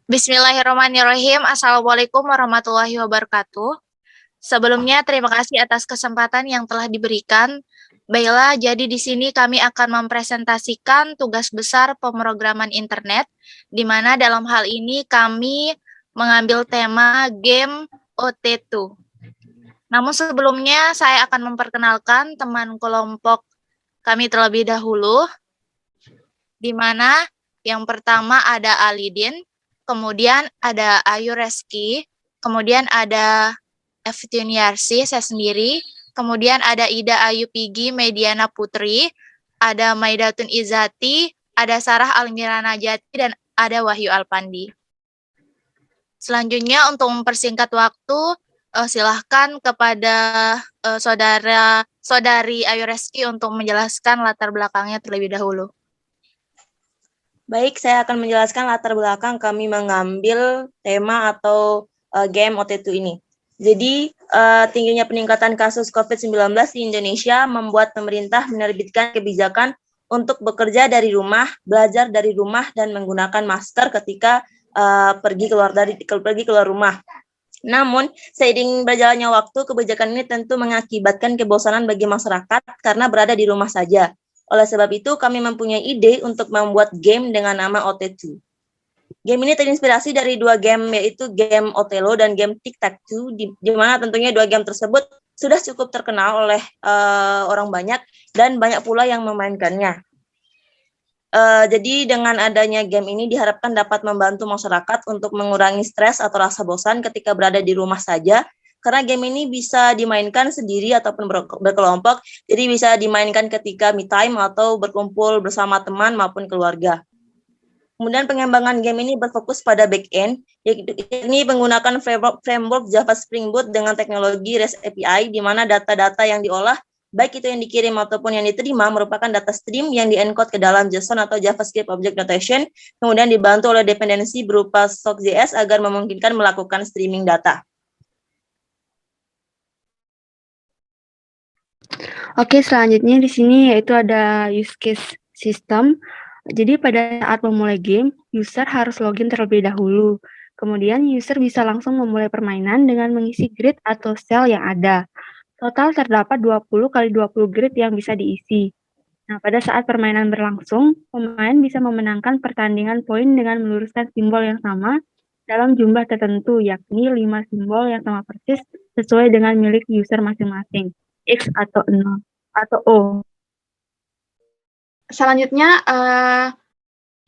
Bismillahirrahmanirrahim. Assalamualaikum warahmatullahi wabarakatuh. Sebelumnya, terima kasih atas kesempatan yang telah diberikan. Baiklah, jadi di sini kami akan mempresentasikan tugas besar pemrograman internet, di mana dalam hal ini kami mengambil tema game OT2. Namun sebelumnya, saya akan memperkenalkan teman kelompok kami terlebih dahulu, di mana yang pertama ada Alidin, kemudian ada Ayu Reski, kemudian ada Eftuniarsi, saya sendiri, kemudian ada Ida Ayu Pigi Mediana Putri, ada Maidatun Izati, ada Sarah Almira Najati, dan ada Wahyu Alpandi. Selanjutnya untuk mempersingkat waktu, silahkan kepada saudari Ayu Reski untuk menjelaskan latar belakangnya terlebih dahulu. Baik, saya akan menjelaskan latar belakang kami mengambil tema atau game OT2 ini. Jadi, tingginya peningkatan kasus COVID-19 di Indonesia membuat pemerintah menerbitkan kebijakan untuk bekerja dari rumah, belajar dari rumah, dan menggunakan masker ketika pergi keluar rumah. Namun, seiring berjalannya waktu, kebijakan ini tentu mengakibatkan kebosanan bagi masyarakat karena berada di rumah saja. Oleh sebab itu, kami mempunyai ide untuk membuat game dengan nama OT2. Game ini terinspirasi dari dua game, yaitu game Othello dan game Tic-Tac-Toe, di mana tentunya dua game tersebut sudah cukup terkenal oleh orang banyak dan banyak pula yang memainkannya. Jadi dengan adanya game ini diharapkan dapat membantu masyarakat untuk mengurangi stres atau rasa bosan ketika berada di rumah saja, karena game ini bisa dimainkan sendiri ataupun berkelompok, jadi bisa dimainkan ketika me time atau berkumpul bersama teman maupun keluarga. Kemudian pengembangan game ini berfokus pada back-end, yaitu ini menggunakan framework Java Spring Boot dengan teknologi REST API, di mana data-data yang diolah, baik itu yang dikirim ataupun yang diterima, merupakan data stream yang di-encode ke dalam JSON atau JavaScript Object Notation, kemudian dibantu oleh dependensi berupa SOAK.js agar memungkinkan melakukan streaming data. Oke, selanjutnya di sini yaitu ada use case system. Jadi pada saat memulai game, user harus login terlebih dahulu. Kemudian user bisa langsung memulai permainan dengan mengisi grid atau sel yang ada. Total terdapat 20 kali 20 grid yang bisa diisi. Nah, pada saat permainan berlangsung, pemain bisa memenangkan pertandingan poin dengan meluruskan simbol yang sama dalam jumlah tertentu, yakni 5 simbol yang sama persis sesuai dengan milik user masing-masing, X atau 0 atau O. Selanjutnya,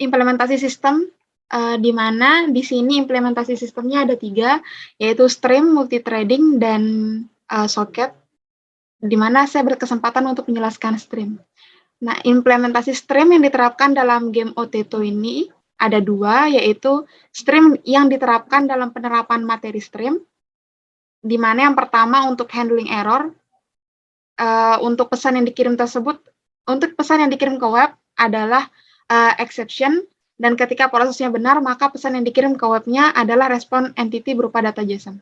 implementasi sistem, di mana di sini implementasi sistemnya ada 3, yaitu stream, multithreading, dan socket, di mana saya berkesempatan untuk menjelaskan stream. Nah, implementasi stream yang diterapkan dalam game OT2 ini ada 2, yaitu stream yang diterapkan dalam penerapan materi stream, di mana yang pertama untuk handling error, untuk pesan yang dikirim tersebut, untuk pesan yang dikirim ke web adalah exception, dan ketika prosesnya benar, maka pesan yang dikirim ke webnya adalah respon entity berupa data JSON.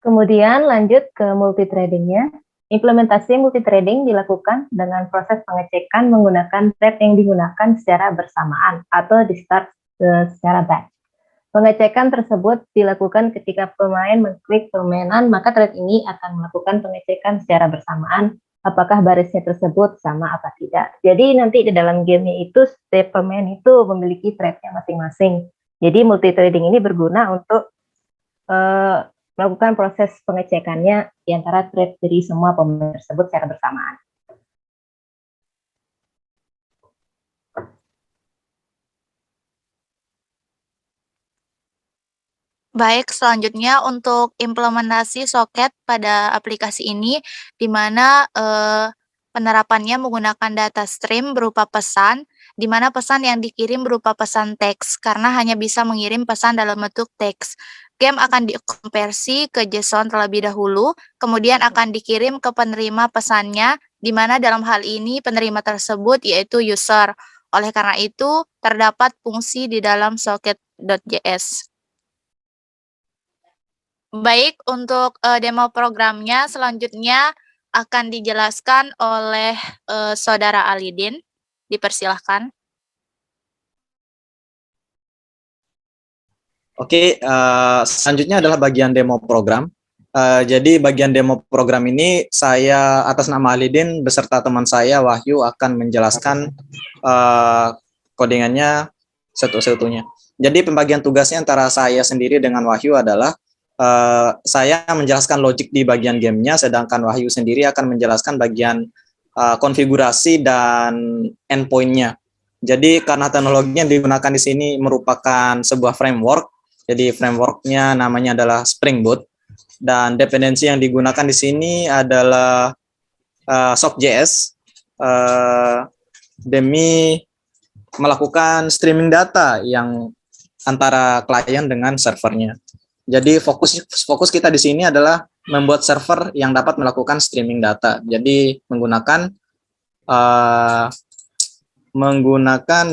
Kemudian lanjut ke multithreading-nya. Implementasi multithreading dilakukan dengan proses pengecekan menggunakan thread yang digunakan secara bersamaan atau di-start secara batch. Pengecekan tersebut dilakukan ketika pemain mengklik permainan, maka thread ini akan melakukan pengecekan secara bersamaan apakah barisnya tersebut sama apa tidak. Jadi nanti di dalam game itu setiap pemain itu memiliki thread-nya masing-masing. Jadi multithreading ini berguna untuk melakukan proses pengecekannya di antara thread dari semua pemain tersebut secara bersamaan. Baik, selanjutnya untuk implementasi soket pada aplikasi ini, di mana penerapannya menggunakan data stream berupa pesan, di mana pesan yang dikirim berupa pesan teks, karena hanya bisa mengirim pesan dalam bentuk teks. Game akan dikonversi ke JSON terlebih dahulu, kemudian akan dikirim ke penerima pesannya, di mana dalam hal ini penerima tersebut yaitu user. Oleh karena itu, terdapat fungsi di dalam socket.js. Baik, untuk demo programnya selanjutnya akan dijelaskan oleh Saudara Alidin. Dipersilahkan. Oke, selanjutnya adalah bagian demo program. Jadi bagian demo program ini saya atas nama Alidin beserta teman saya Wahyu akan menjelaskan codingannya satu-satunya. Jadi pembagian tugasnya antara saya sendiri dengan Wahyu adalah saya menjelaskan logik di bagian gamenya, sedangkan Wahyu sendiri akan menjelaskan bagian konfigurasi dan endpoint-nya. Jadi karena teknologi yang digunakan di sini merupakan sebuah framework, jadi framework-nya namanya adalah Spring Boot, dan dependensi yang digunakan di sini adalah SockJS demi melakukan streaming data yang antara klien dengan servernya. Jadi fokus kita di sini adalah membuat server yang dapat melakukan streaming data. Jadi menggunakan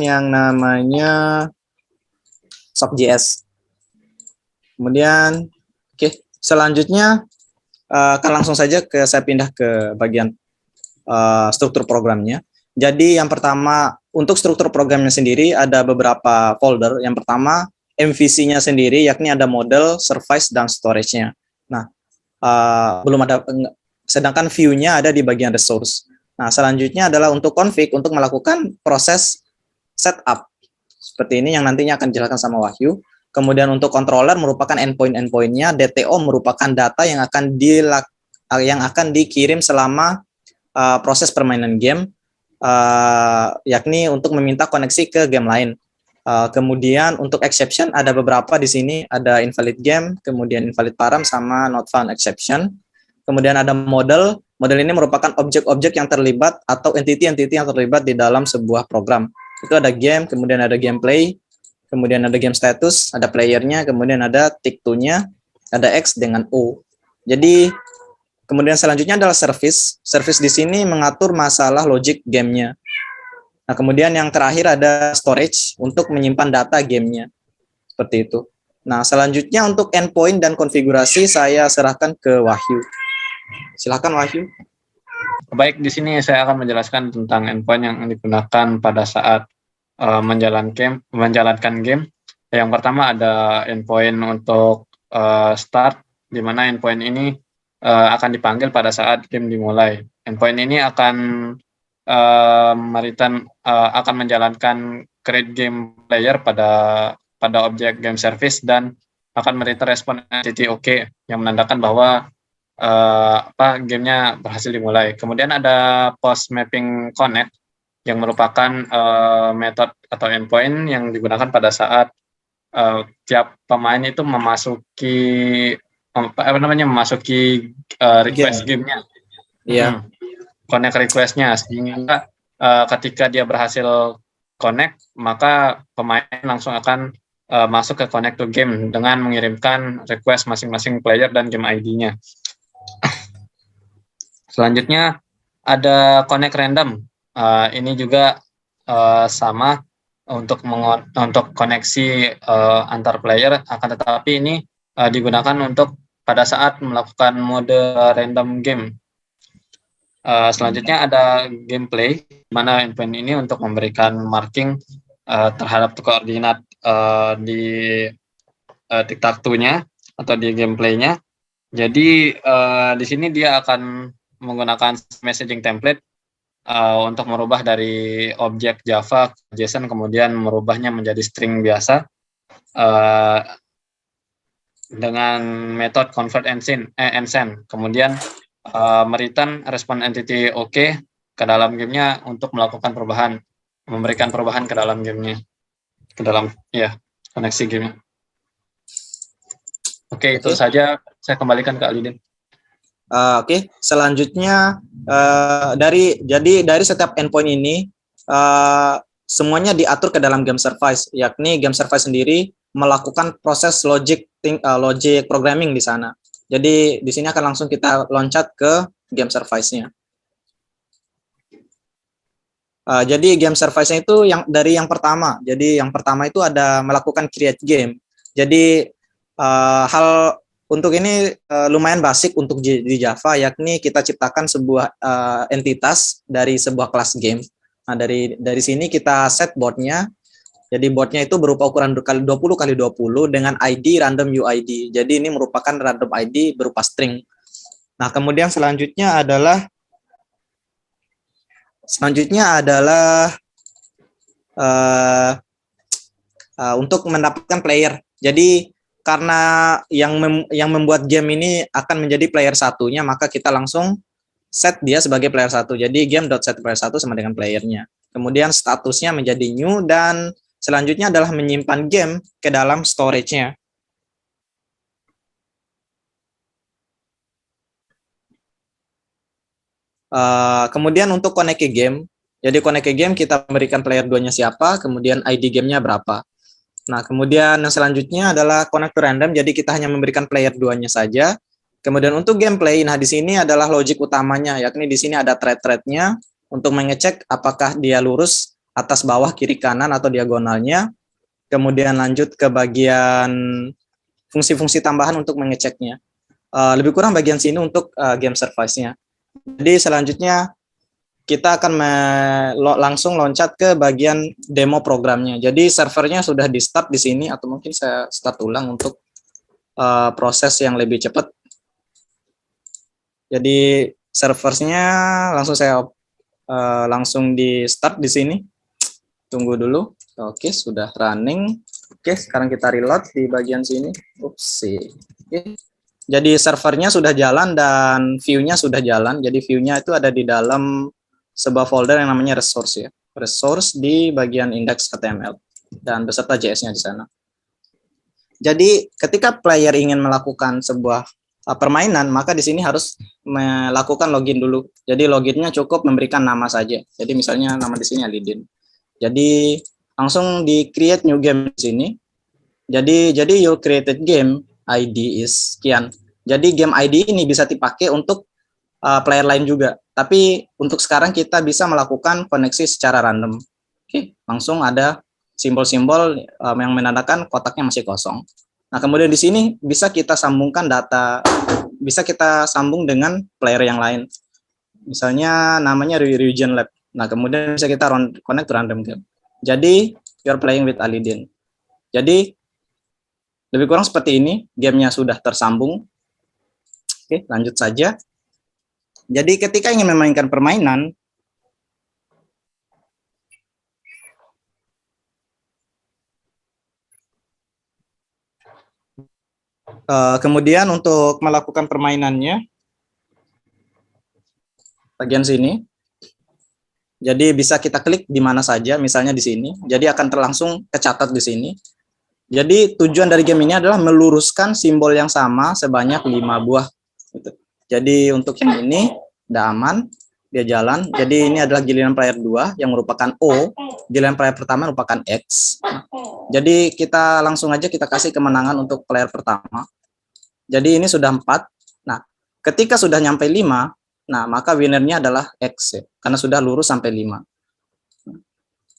yang namanya SockJS. Kemudian, selanjutnya akan langsung saja saya pindah ke bagian struktur programnya. Jadi yang pertama, untuk struktur programnya sendiri ada beberapa folder. Yang pertama, MVC-nya sendiri, yakni ada model, service, dan storage-nya. Nah, belum ada, sedangkan view-nya ada di bagian resource. Nah, selanjutnya adalah untuk config, untuk melakukan proses setup. Seperti ini yang nantinya akan dijelaskan sama Wahyu. Kemudian untuk controller merupakan endpoint-endpointnya, DTO merupakan data yang akan dikirim selama proses permainan game, yakni untuk meminta koneksi ke game lain. Kemudian untuk exception ada beberapa di sini, ada invalid game, kemudian invalid param sama not found exception. Kemudian ada model ini merupakan objek-objek yang terlibat atau entity-entity yang terlibat di dalam sebuah program. Itu ada game, kemudian ada gameplay, kemudian ada game status, ada playernya, kemudian ada tick to-nya, ada X dengan O. Jadi kemudian selanjutnya adalah service. Service di sini mengatur masalah logic gamenya. Nah, kemudian yang terakhir ada storage untuk menyimpan data gamenya. Seperti itu. Nah, selanjutnya untuk endpoint dan konfigurasi saya serahkan ke Wahyu. Silakan Wahyu. Baik, di sini saya akan menjelaskan tentang endpoint yang digunakan pada saat menjalankan game. Yang pertama ada endpoint untuk start, di mana endpoint ini akan dipanggil pada saat game dimulai. Endpoint ini akan akan menjalankan create game player pada objek game service dan akan mereturn respon entity OK yang menandakan bahwa gamenya berhasil dimulai. Kemudian ada post mapping connect yang merupakan metode atau endpoint yang digunakan pada saat tiap pemain itu memasuki request gamenya. Iya. Connect request-nya, sehingga ketika dia berhasil connect, maka pemain langsung akan masuk ke connect to game dengan mengirimkan request masing-masing player dan game ID-nya. Selanjutnya ada connect random. Ini juga sama untuk koneksi antar player, akan tetapi ini digunakan untuk pada saat melakukan mode random game. Selanjutnya ada gameplay, mana endpoint ini untuk memberikan marking terhadap koordinat di tic-tac-toe-nya atau di gameplay-nya. Jadi di sini dia akan menggunakan messaging template untuk merubah dari objek Java ke JSON, kemudian merubahnya menjadi string biasa dengan metode convert and send. Kemudian mereturn respon entity OK ke dalam gamenya untuk melakukan perubahan, memberikan perubahan ke dalam gamenya, ke dalam koneksi gamenya. Oke, itu saja. Saya kembalikan ke Alidin. Oke. Selanjutnya dari setiap endpoint ini semuanya diatur ke dalam game service, yakni game service sendiri melakukan proses logic programming di sana. Jadi di sini akan langsung kita loncat ke game service-nya. Jadi game service-nya itu dari yang pertama. Jadi yang pertama itu ada melakukan create game. Jadi hal untuk ini lumayan basic untuk di Java, yakni kita ciptakan sebuah entitas dari sebuah kelas game. Nah, dari sini kita set board-nya. Jadi boardnya itu berupa ukuran kali 20 kali 20 dengan ID random UID. Jadi ini merupakan random ID berupa string. Nah, kemudian selanjutnya adalah untuk mendapatkan player. Jadi karena yang membuat game ini akan menjadi player satunya, maka kita langsung set dia sebagai player 1. Jadi game.setPlayer1 sama dengan playernya. Kemudian statusnya menjadi new dan selanjutnya adalah menyimpan game ke dalam storage-nya. Kemudian untuk connect ke game, jadi connect ke game kita berikan player 2-nya siapa, kemudian ID gamenya berapa. Nah, kemudian yang selanjutnya adalah connect to random, jadi kita hanya memberikan player 2-nya saja. Kemudian untuk gameplay, nah di sini adalah logic utamanya, yakni di sini ada thread-threadnya untuk mengecek apakah dia lurus atas bawah kiri kanan atau diagonalnya. Kemudian lanjut ke bagian fungsi-fungsi tambahan untuk mengeceknya. Lebih kurang bagian sini untuk game service-nya. Jadi selanjutnya kita akan langsung loncat ke bagian demo programnya. Jadi servernya sudah di start di sini, atau mungkin saya start ulang untuk proses yang lebih cepat. Jadi servernya langsung di start di sini. Tunggu dulu. Oke, sudah running. Oke, sekarang kita reload di bagian sini. Upsi. Oke. Jadi servernya sudah jalan dan view-nya sudah jalan. Jadi view-nya itu ada di dalam sebuah folder yang namanya resource ya. Resource di bagian index HTML dan beserta JS-nya di sana. Jadi ketika player ingin melakukan sebuah permainan, maka di sini harus melakukan login dulu. Jadi loginnya cukup memberikan nama saja. Jadi misalnya nama di sini Alidin. Jadi langsung di create new game di sini. Jadi your created game ID is sekian. Jadi game ID ini bisa dipakai untuk player lain juga. Tapi untuk sekarang kita bisa melakukan koneksi secara random. Oke, langsung ada simbol-simbol yang menandakan kotaknya masih kosong. Nah, kemudian di sini bisa kita sambungkan data, bisa kita sambung dengan player yang lain. Misalnya namanya Region Lab. Nah, kemudian bisa kita connect to random game. Jadi, you're playing with Alidin. Jadi, lebih kurang seperti ini, gamenya sudah tersambung. Oke, lanjut saja. Jadi ketika ingin memainkan permainan, kemudian untuk melakukan permainannya, bagian sini, jadi bisa kita klik di mana saja, misalnya di sini, jadi akan terlangsung kecatat di sini. Jadi tujuan dari game ini adalah meluruskan simbol yang sama sebanyak 5 buah. Gitu. Jadi untuk yang ini udah aman, dia jalan. Jadi ini adalah giliran player 2 yang merupakan O, giliran player pertama merupakan X. Jadi kita langsung aja kita kasih kemenangan untuk player pertama. Jadi ini sudah 4. Nah, ketika sudah nyampe 5, nah maka winernya adalah X ya, karena sudah lurus sampai 5.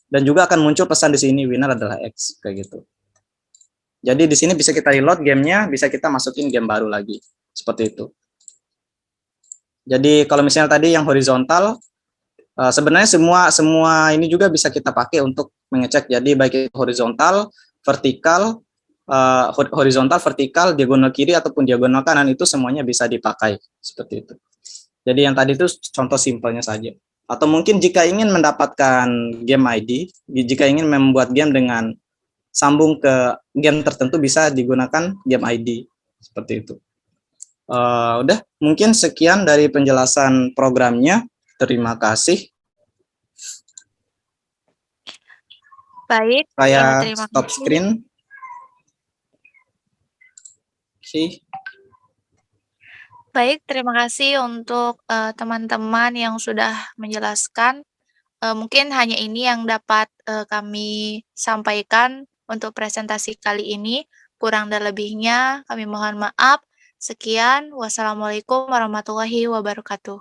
Dan juga akan muncul pesan di sini winner adalah X kayak gitu. Jadi di sini bisa kita reload gamenya, bisa kita masukin game baru lagi, seperti itu. Jadi kalau misalnya tadi yang horizontal, sebenarnya semua ini juga bisa kita pakai untuk mengecek. Jadi baik itu horizontal, vertikal, diagonal kiri ataupun diagonal kanan itu semuanya bisa dipakai seperti itu. Jadi yang tadi itu contoh simpelnya saja. Atau mungkin jika ingin mendapatkan game ID, jika ingin membuat game dengan sambung ke game tertentu bisa digunakan game ID seperti itu. Udah, mungkin sekian dari penjelasan programnya. Terima kasih. Baik, Saya terima stop kasih. screen. Oke. Baik, terima kasih untuk teman-teman yang sudah menjelaskan. Mungkin hanya ini yang dapat kami sampaikan untuk presentasi kali ini. Kurang dan lebihnya kami mohon maaf. Sekian, wassalamualaikum warahmatullahi wabarakatuh.